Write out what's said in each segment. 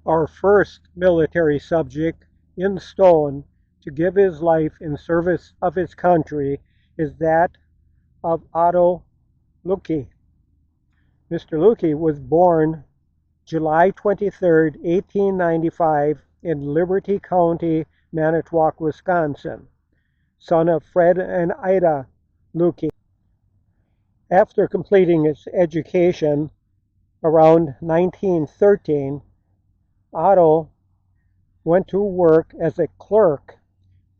Our first military subject in stone to give his life in service of his country is that of Otto Luckey. Mr. Luckey was born July 23, 1895 in Liberty County, Manitowoc, Wisconsin, son of Fred and Ida Luckey. After completing his education around 1913, Otto went to work as a clerk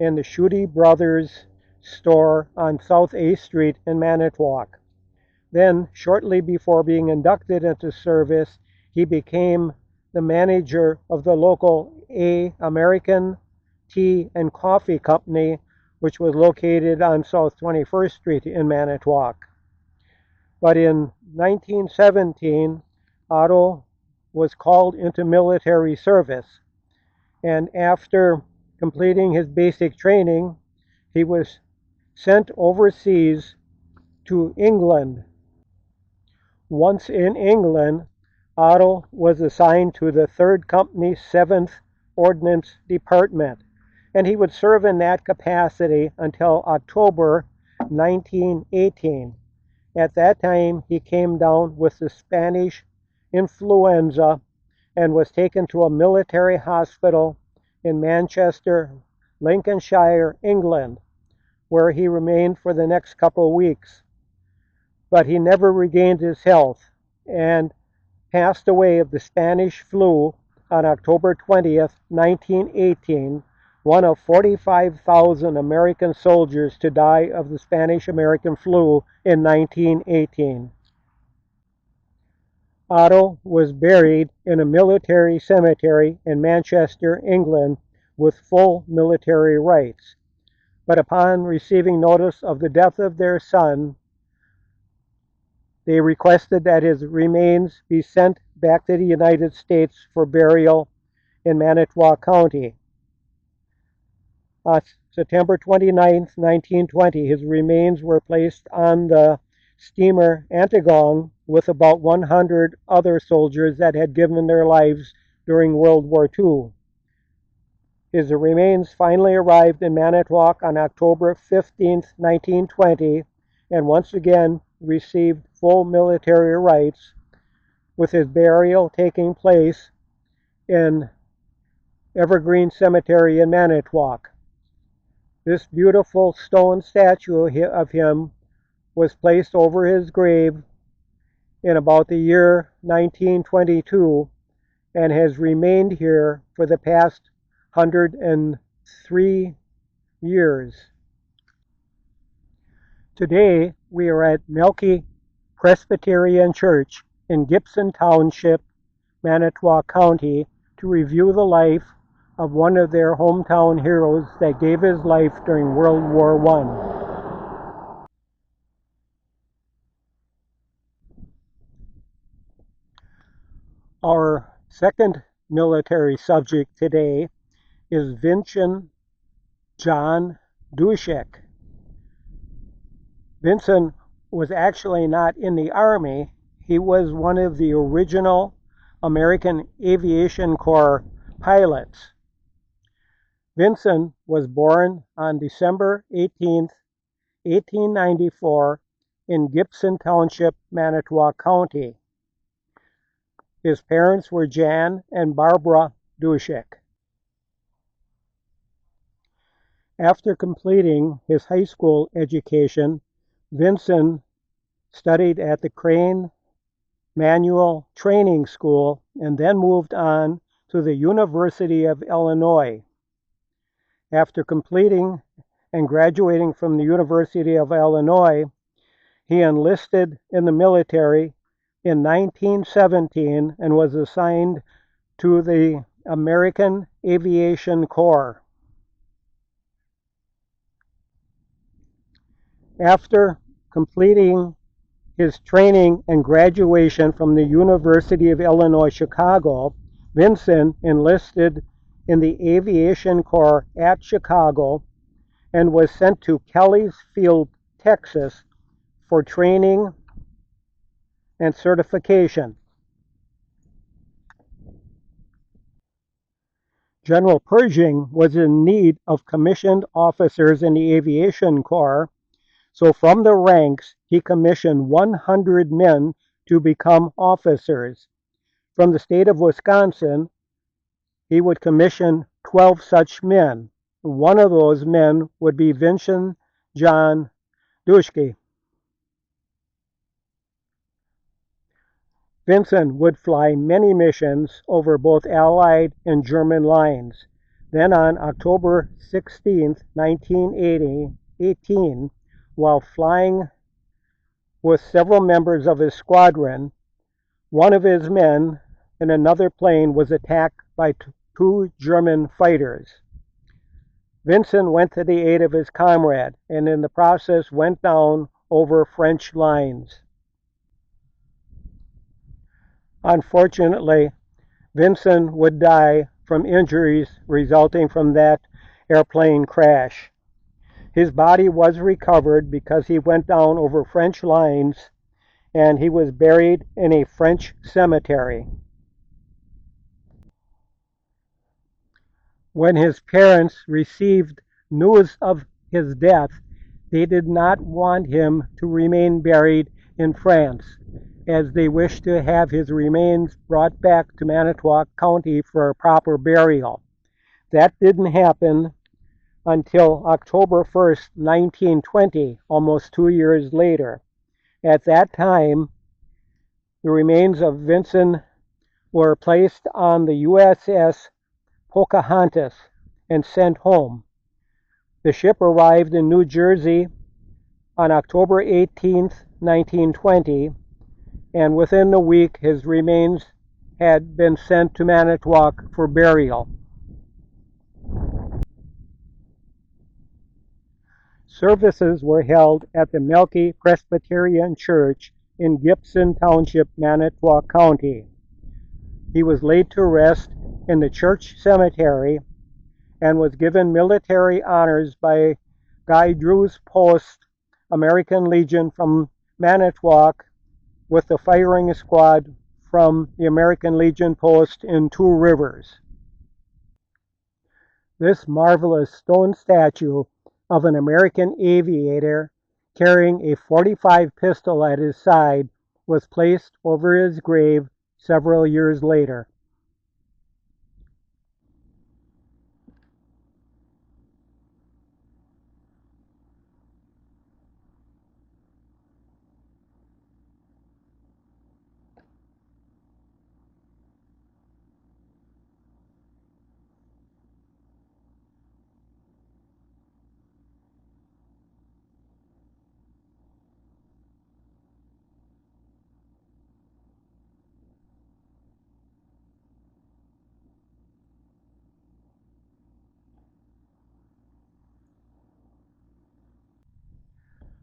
in the Schutte Brothers store on South A Street in Manitowoc. Then, shortly before being inducted into service, he became the manager of the local American Tea and Coffee Company, which was located on South 21st Street in Manitowoc. But in 1917, Otto was called into military service, and after completing his basic training, he was sent overseas to England. Once in England, Otto was assigned to the 3rd Company's 7th Ordnance Department, and he would serve in that capacity until October 1918. At that time, he came down with the Spanish influenza and was taken to a military hospital in Manchester, Lincolnshire, England, where he remained for the next couple of weeks. But he never regained his health and passed away of the Spanish flu on October 20th, 1918, one of 45,000 American soldiers to die of the Spanish-American flu in 1918. Otto was buried in a military cemetery in Manchester, England, with full military rights. But upon receiving notice of the death of their son, they requested that his remains be sent back to the United States for burial in Manitowoc County. On September 29, 1920, his remains were placed on the steamer Antigone with about 100 other soldiers that had given their lives during World War II. His remains finally arrived in Manitowoc on October 15, 1920, and once again received full military rights, with his burial taking place in Evergreen Cemetery in Manitowoc. This beautiful stone statue of him was placed over his grave in about the year 1922 and has remained here for the past 103 years. Today we are at Melky Presbyterian Church in Gibson Township, Manitowoc County, to review the life of one of their hometown heroes that gave his life during World War I. Our second military subject today is Vincent John Dushek. Vincent was actually not in the Army. He was one of the original American Aviation Corps pilots. Vincent was born on December 18, 1894 in Gibson Township, Manitowoc County. His parents were Jan and Barbara Dushek. After completing his high school education, Vincent studied at the Crane Manual Training School and then moved on to the University of Illinois. After completing and graduating from the University of Illinois, he enlisted in the military in 1917 and was assigned to the American Aviation Corps. After completing his training and graduation from the University of Illinois, Chicago, Vincent enlisted in the Aviation Corps at Chicago and was sent to Kelly's Field, Texas for training and certification. General Pershing was in need of commissioned officers in the Aviation Corps, so from the ranks he commissioned 100 men to become officers. From the state of Wisconsin, he would commission 12 such men. One of those men would be Vincent John Duschke. Vincent would fly many missions over both Allied and German lines. Then on October 16, 1918, while flying with several members of his squadron, one of his men in another plane was attacked by two German fighters. Vincent went to the aid of his comrade and in the process went down over French lines. Unfortunately, Vincent would die from injuries resulting from that airplane crash. His body was recovered because he went down over French lines and he was buried in a French cemetery. When his parents received news of his death, they did not want him to remain buried in France, as they wished to have his remains brought back to Manitowoc County for a proper burial. That didn't happen until October 1st, 1920, almost 2 years later. At that time, the remains of Vincent were placed on the USS Pocahontas and sent home. The ship arrived in New Jersey on October 18, 1920, and within a week his remains had been sent to Manitowoc for burial. Services were held at the Melky Presbyterian Church in Gibson Township, Manitowoc County. He was laid to rest in the church cemetery and was given military honors by Guy Drew's Post American Legion from Manitowoc with the firing squad from the American Legion Post in Two Rivers. This marvelous stone statue of an American aviator carrying a .45 pistol at his side was placed over his grave several years later.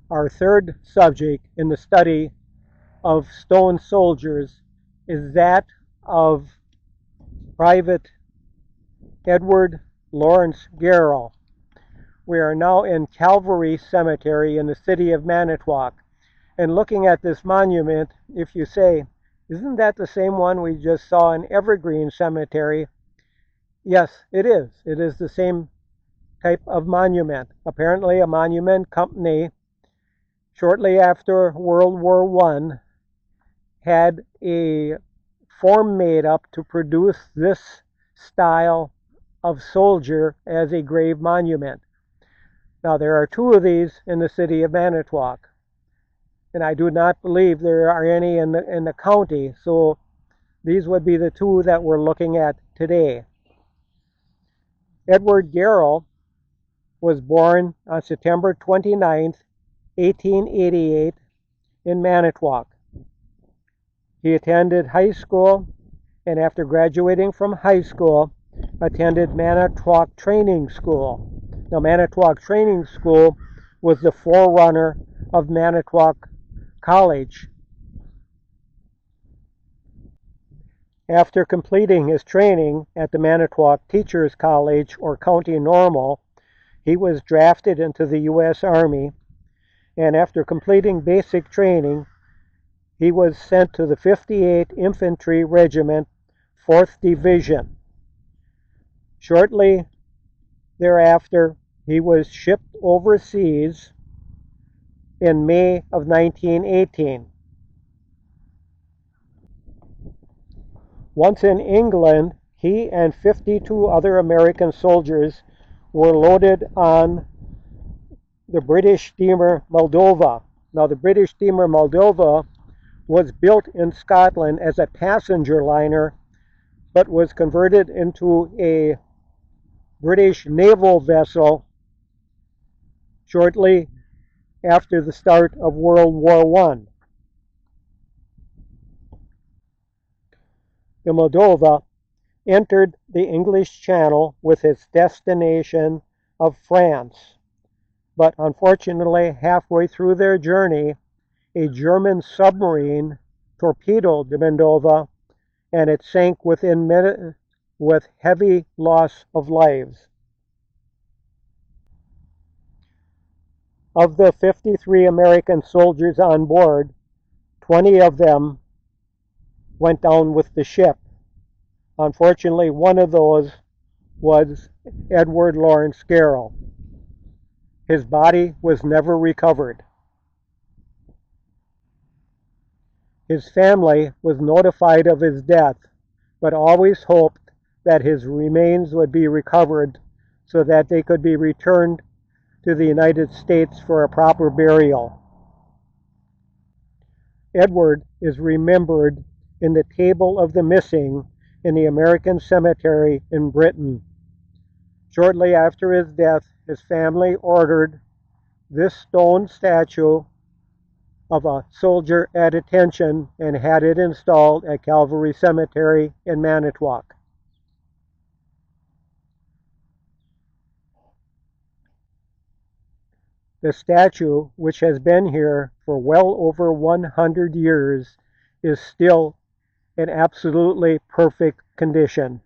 Our third subject in the study of stone soldiers is that of Private Edward Lawrence Garrell. We are now in Calvary Cemetery in the city of Manitowoc. And looking at this monument, if you say, isn't that the same one we just saw in Evergreen Cemetery? Yes, it is. It is the same type of monument. Apparently a monument company shortly after World War I had a form made up to produce this style of soldier as a grave monument. Now there are two of these in the city of Manitowoc, and I do not believe there are any in the county, so these would be the two that we're looking at today. Edward Garrell was born on September 29th, 1888 in Manitowoc. He attended high school and after graduating from high school attended Manitowoc Training School. Now Manitowoc Training School was the forerunner of Manitowoc College. After completing his training at the Manitowoc Teachers College or County Normal, he was drafted into the U.S. Army, and after completing basic training, he was sent to the 58th Infantry Regiment, 4th Division. Shortly thereafter, he was shipped overseas in May of 1918. Once in England, he and 52 other American soldiers were loaded on the British steamer Moldova. Now, the British steamer Moldova was built in Scotland as a passenger liner, but was converted into a British naval vessel shortly after the start of World War I. The Moldova entered the English Channel with its destination of France, but unfortunately, halfway through their journey, a German submarine torpedoed the Moldova, and it sank within minutes with heavy loss of lives. Of the 53 American soldiers on board, 20 of them went down with the ship. Unfortunately, one of those was Edward Lawrence Garrell. His body was never recovered. His family was notified of his death, but always hoped that his remains would be recovered so that they could be returned to the United States for a proper burial. Edward is remembered in the Table of the Missing in the American Cemetery in Britain. Shortly after his death, his family ordered this stone statue of a soldier at attention and had it installed at Calvary Cemetery in Manitowoc. The statue, which has been here for well over 100 years, is still in absolutely perfect condition.